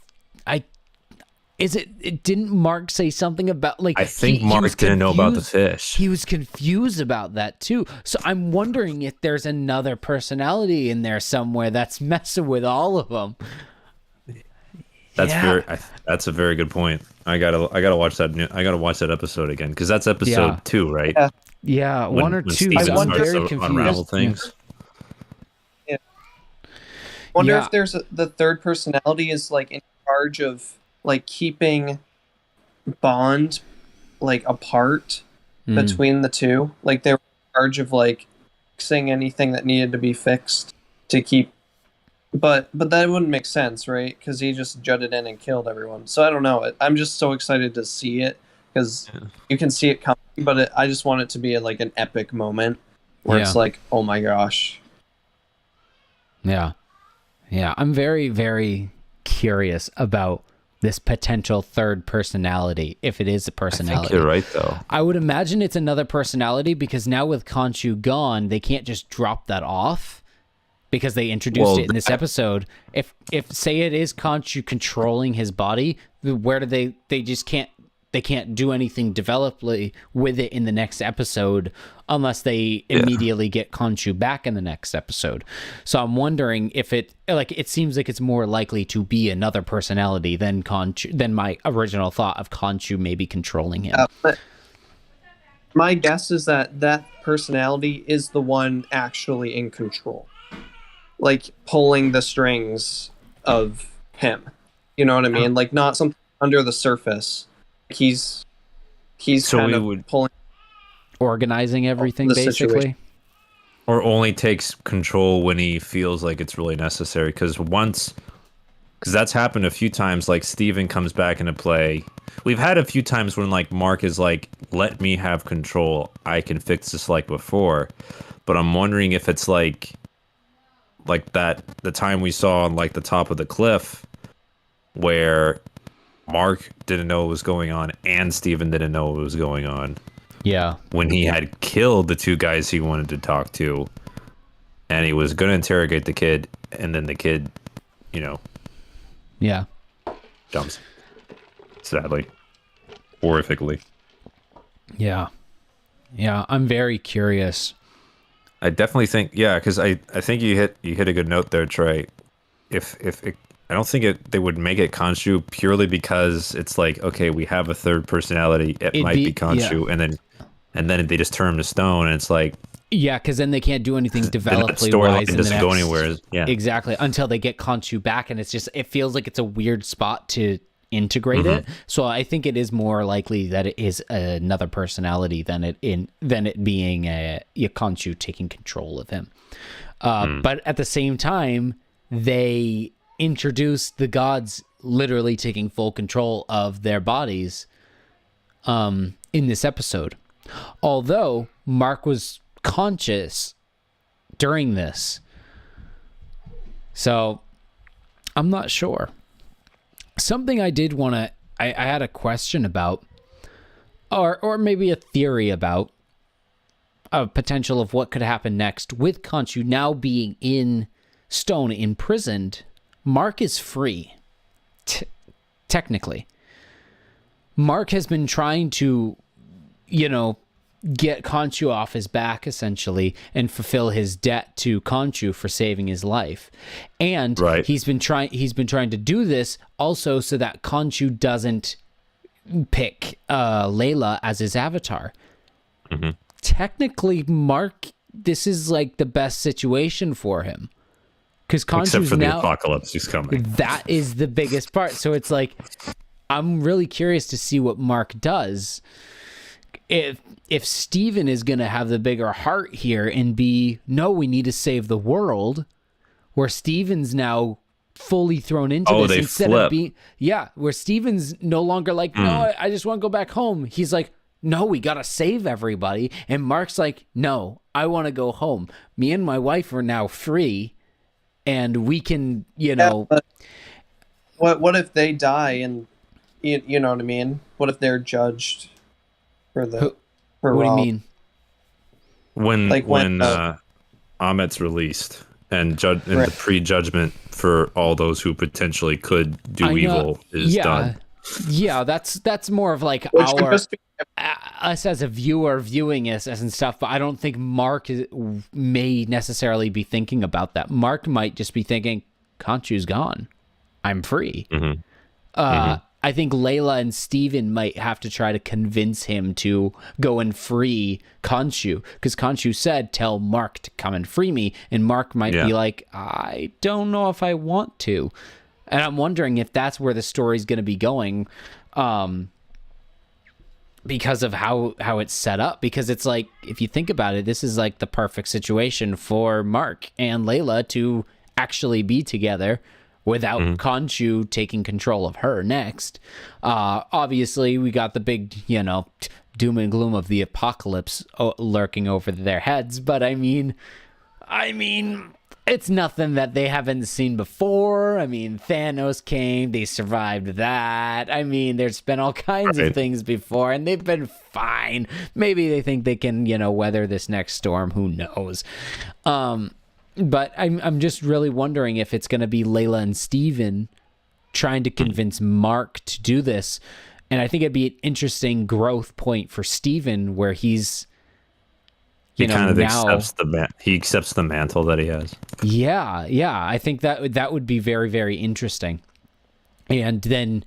didn't Mark say something about like? I think Mark didn't know about the fish. He was confused about that too. So I'm wondering if there's another personality in there somewhere that's messing with all of them. That's a very good point. I gotta watch that. I gotta watch that episode again, because that's episode 2, right? Yeah, one or two. I wonder very confused. Unravel things. Yeah. Wonder if there's the third personality is like in charge of like keeping Bond like apart between the two. Like they were in charge of like fixing anything that needed to be fixed to keep. But that wouldn't make sense, right? Because he just jutted in and killed everyone. So I don't know. I'm just so excited to see it, because you can see it coming. But I just want it to be like an epic moment where it's like, oh my gosh. Yeah. Yeah. I'm very, very curious about this potential third personality, if it is a personality. I think you're right, though. I would imagine it's another personality, because now with Khonshu gone, they can't just drop that off. because they introduced it in this episode. If say it is Khonshu controlling his body, where do they just can't do anything developly with it in the next episode unless they immediately get Khonshu back in the next episode. So I'm wondering if it seems like it's more likely to be another personality than Khonshu, than my original thought of Khonshu maybe controlling him. But my guess is that personality is the one actually in control, like pulling the strings of him. You know what I mean? Like not something under the surface. He's so kind of pulling, organizing everything basically, situation. Or only takes control when he feels like it's really necessary. Because that's happened a few times. Like Steven comes back into play. We've had a few times when like Mark is like, "Let me have control. I can fix this like before." But I'm wondering if it's like that the time we saw on like the top of the cliff where Mark didn't know what was going on and Steven didn't know what was going on. Yeah. When he had killed the two guys he wanted to talk to and he was going to interrogate the kid and then the kid, yeah, jumps. Sadly. Horrifically. Yeah. Yeah, I'm very curious. I definitely think, because I think you hit a good note there, Trey. If I don't think they would make it Khonshu purely because it's like, okay, we have a third personality. It might be Khonshu, and then they just turn him to stone, and it's like, yeah, because then they can't do anything developmentally wise. It doesn't go anywhere. Yeah, exactly, until they get Khonshu back, and it feels like it's a weird spot to integrate it. So I think it is more likely that it is another personality than it being Khonshu taking control of him. But at the same time, they introduce the gods literally taking full control of their bodies in this episode. Although Mark was conscious during this. So I'm not sure. Something I did want to I had a question about or maybe a theory about a potential of what could happen next with Khonshu now being in stone imprisoned. Mark is free, technically. Mark has been trying to, get Khonshu off his back, essentially, and fulfill his debt to Khonshu for saving his life. And he's been trying to do this also so that Khonshu doesn't pick Layla as his avatar. Mm-hmm. Technically, Mark, this is like the best situation for him. Because except for the apocalypse is coming. That is the biggest part. So it's like, I'm really curious to see what Mark does. If Steven is going to have the bigger heart here and be, no, we need to save the world, where Steven's now fully thrown into this instead of being, where Steven's no longer like, no, I just want to go back home. He's like, no, we got to save everybody. And Mark's like, no, I want to go home. Me and my wife are now free. And we can, what if they die and you know what I mean? What if they're judged for the? What do you mean? When Amit's released and the prejudgment for all those who potentially could do evil is done. Yeah, that's more of like us as a viewer viewing this and stuff, but I don't think Mark may necessarily be thinking about that. Mark might just be thinking, Khonshu's gone. I'm free. Mm-hmm. I think Layla and Steven might have to try to convince him to go and free Khonshu, because Khonshu said, tell Mark to come and free me, and Mark might be like, I don't know if I want to. And I'm wondering if that's where the story's going to be going, because of how it's set up. Because it's like, if you think about it, this is like the perfect situation for Mark and Layla to actually be together without Khonshu taking control of her next. Obviously, we got the big, doom and gloom of the apocalypse lurking over their heads. But I mean, it's nothing that they haven't seen before. I mean, Thanos came, they survived that. I mean, there's been all kinds of things before, and they've been fine. Maybe they think they can, weather this next storm. Who knows? But I'm just really wondering if it's going to be Layla and Steven trying to convince Mark to do this. And I think it'd be an interesting growth point for Steven where he's, he kind of accepts the mantle that he has. Yeah. I think that would be very, very interesting. And then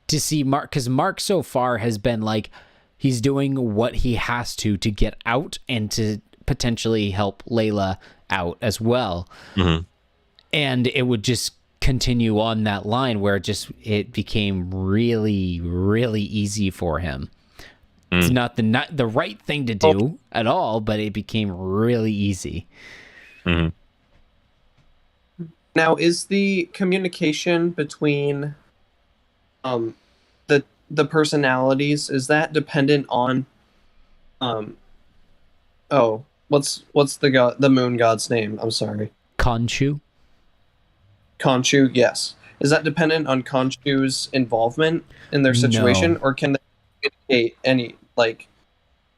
to see Mark, because Mark so far has been like, he's doing what he has to get out and to potentially help Layla out as well. Mm-hmm. And it would just continue on that line where it became really, really easy for him. It's not the right thing to do at all, but it became really easy. Mm-hmm. Now, is the communication between the personalities, is that dependent on what's the moon god's name? I'm sorry. Khonshu, yes. Is that dependent on Khonshu's involvement in their situation, or can they communicate any,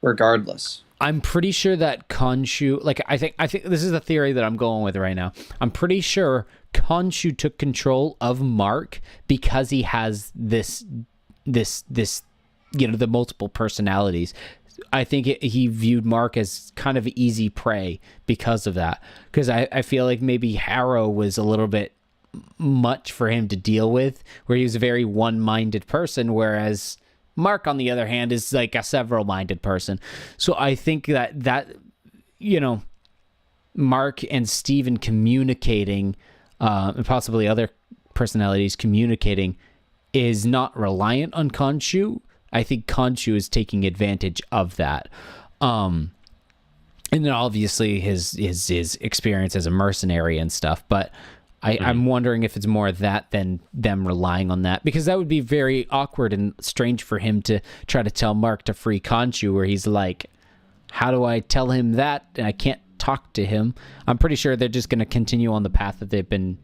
regardless? I'm pretty sure that Khonshu, I think this is the theory that I'm going with right now. I'm pretty sure Khonshu took control of Mark because he has this the multiple personalities. I think he viewed Mark as kind of easy prey because of that. Because I feel like maybe Harrow was a little bit much for him to deal with, where he was a very one-minded person, whereas Mark, on the other hand, is like a several-minded person. So I think that Mark and Steven communicating, and possibly other personalities communicating, is not reliant on Khonshu. I think Khonshu is taking advantage of that. And then obviously his experience as a mercenary and stuff. But I'm wondering if it's more of that than them relying on that. Because that would be very awkward and strange for him to try to tell Mark to free Khonshu, where he's like, how do I tell him that? And I can't talk to him. I'm pretty sure they're just going to continue on the path that they've been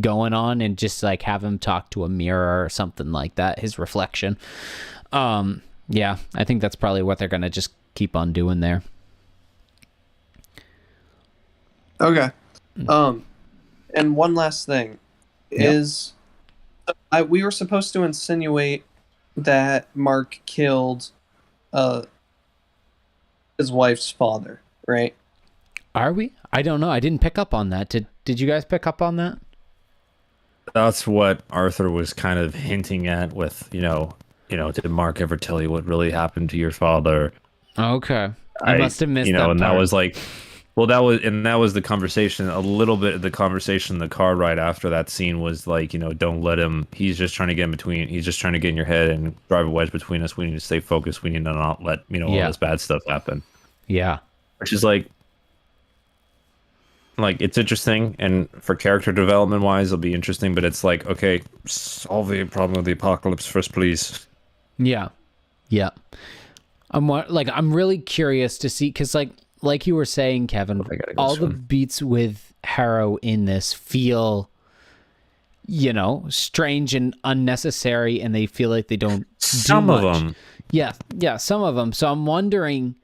going on and just have him talk to a mirror or something like that, his reflection. Yeah, I think that's probably what they're going to just keep on doing there. Okay. And one last thing is, we were supposed to insinuate that Mark killed his wife's father, right? Are we? I don't know. I didn't pick up on that. Did you guys pick up on that? That's what Arthur was kind of hinting at with, did Mark ever tell you what really happened to your father? Okay. I must have missed that and part. that was that was the conversation, a little bit of the conversation in the car right after that scene was don't let him, he's just trying to get in between, he's just trying to get in your head and drive a wedge between us. We need to stay focused. We need to not let, all this bad stuff happen. Yeah. Which is like it's interesting, and for character development wise it'll be interesting, but it's like, okay, solve the problem of the apocalypse first, please. Yeah I'm really curious to see, because like you were saying, Kevin, all the beats with Harrow in this feel strange and unnecessary, and they feel like they don't some do of much. them yeah some of them. So I'm wondering,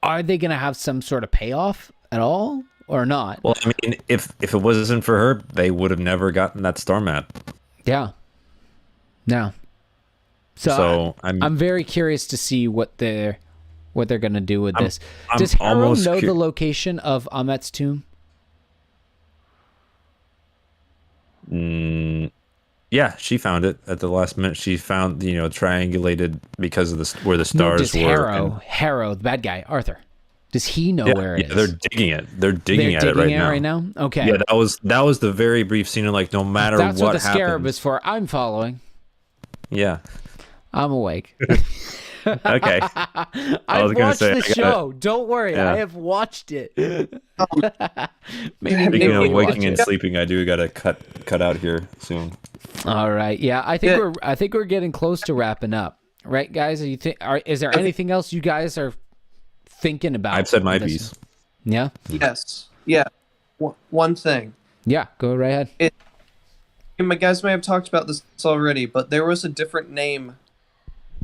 are they gonna have some sort of payoff at all or not? Well, I mean, if it wasn't for her, they would have never gotten that star map. Yeah. So I'm very curious to see what they're gonna do with this. Does Harrow know the location of Amet's tomb? Yeah, she found it at the last minute. She found, triangulated because of where the stars were. Harrow, the bad guy, Arthur. Does he know where it is? They're digging it. They're digging at it right now. Okay. Yeah, that was the very brief scene of no matter what happens. That's what the scarab is for. I'm following. Yeah. I'm awake. Okay. I've watched the show. Don't worry. Yeah. I have watched it. Speaking of waking and sleeping, I do got to cut out here soon. All right. Yeah, I think we're getting close to wrapping up. Right, guys? Is there anything else you guys are thinking about? I've said my piece. Yeah? Yes. Yeah. One thing. Yeah, go right ahead. You guys may have talked about this already, but there was a different name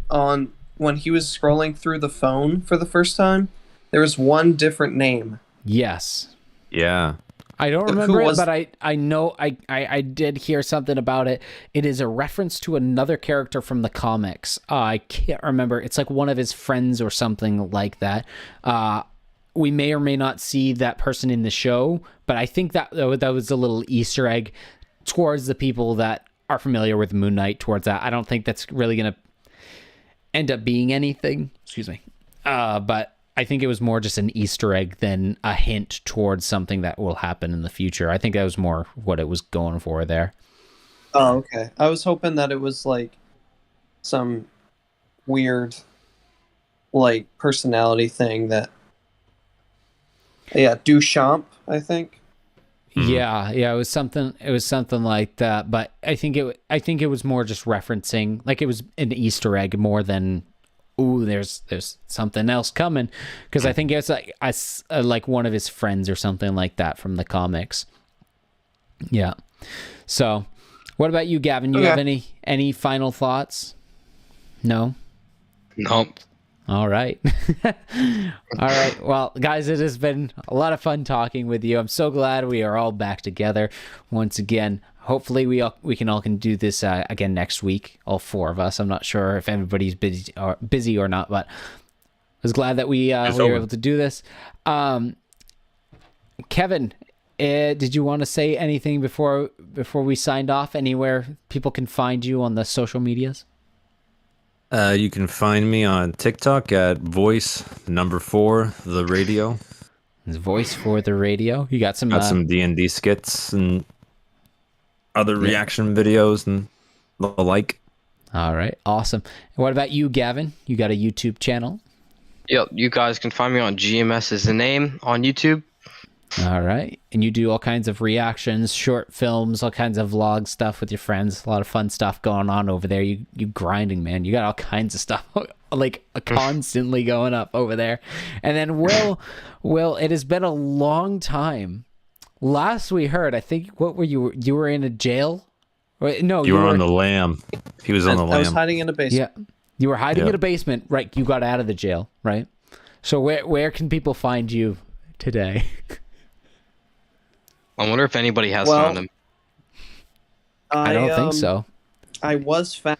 on when he was scrolling through the phone for the first time. There was one different name. Yes. Yeah. I don't remember it, but I know I did hear something about it. It is a reference to another character from the comics. I can't remember. It's like one of his friends or something like that. We may or may not see that person in the show, but I think that was a little Easter egg towards the people that are familiar with Moon Knight towards that. I don't think that's really going to end up being anything. Excuse me. But I think it was more just an Easter egg than a hint towards something that will happen in the future. I think that was more what it was going for there. Oh, okay. I was hoping that it was like some weird like personality thing that Duchamp, I think. Yeah, it was something like that, but I think it was more just referencing, like it was an Easter egg more than ooh, there's something else coming, because I think it's like one of his friends or something like that from the comics. Yeah. So, what about you, Gavin? You have any final thoughts? No. Nope. All right. All right. Well, guys, it has been a lot of fun talking with you. I'm so glad we are all back together once again. Hopefully we can do this again next week, all four of us. I'm not sure if everybody's busy or not, but I was glad that we were able to do this. Kevin, did you want to say anything before we signed off? Anywhere people can find you on the social medias? You can find me on TikTok at voice4 the radio. It's voice for the radio. You got some D&D skits and other reaction videos and the like. All right, awesome. And what about you, Gavin? You got a YouTube channel? Yep, you guys can find me on GMS as the name on YouTube. All right. And you do all kinds of reactions, short films, all kinds of vlog stuff with your friends. A lot of fun stuff going on over there. You grinding, man. You got all kinds of stuff like constantly going up over there. And then Will, it has been a long time. Last we heard, I think, what were you were in a jail? No, you were on the lam. He was on the lam. I was hiding in a basement. Yeah. You were hiding in a basement, right? You got out of the jail, right? So where can people find you today? I wonder if anybody has found him. I don't think so. I was found.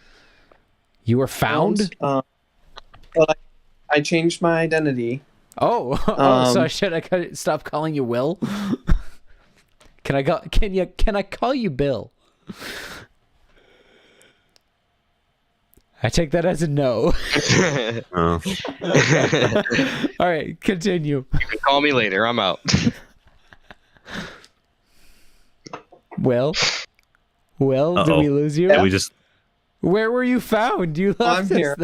You were found? But I changed my identity. So should I stop calling you Will? Can I call you Bill? I take that as a no. All right, continue. You can call me later. I'm out. Will, did we lose you? Yeah, Where were you found? You left I'm here.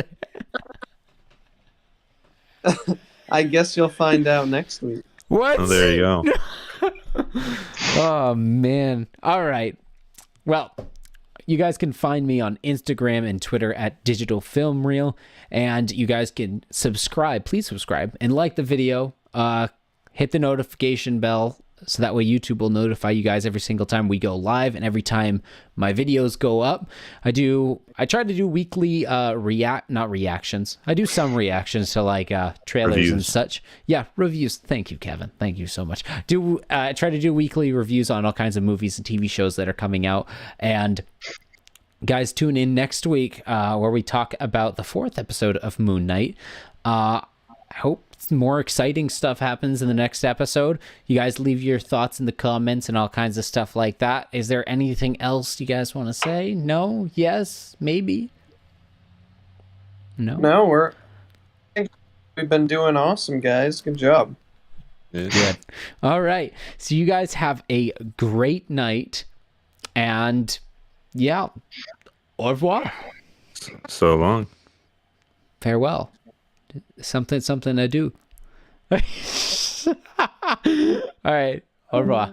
I guess you'll find out next week. What? Oh, there you go. Oh, man. All right. Well, you guys can find me on Instagram and Twitter at Digital Film Reel, and you guys can subscribe. Please subscribe and like the video. Hit the notification bell so that way YouTube will notify you guys every single time we go live and every time my videos go up. I try to do weekly not reactions. I do some reactions to like trailers reviews and such. Yeah, reviews. Thank you, Kevin. Thank you so much. I try to do weekly reviews on all kinds of movies and TV shows that are coming out. And guys, tune in next week where we talk about the 4th episode of Moon Knight. I hope more exciting stuff happens in the next episode. You guys leave your thoughts in the comments and all kinds of stuff like that. Is there anything else you guys want to say? No? Yes? Maybe? No? No, we've been doing awesome, guys. Good job. Good. All right. So you guys have a great night. And yeah, au revoir. So long. Farewell. Something to do. All right. Au revoir.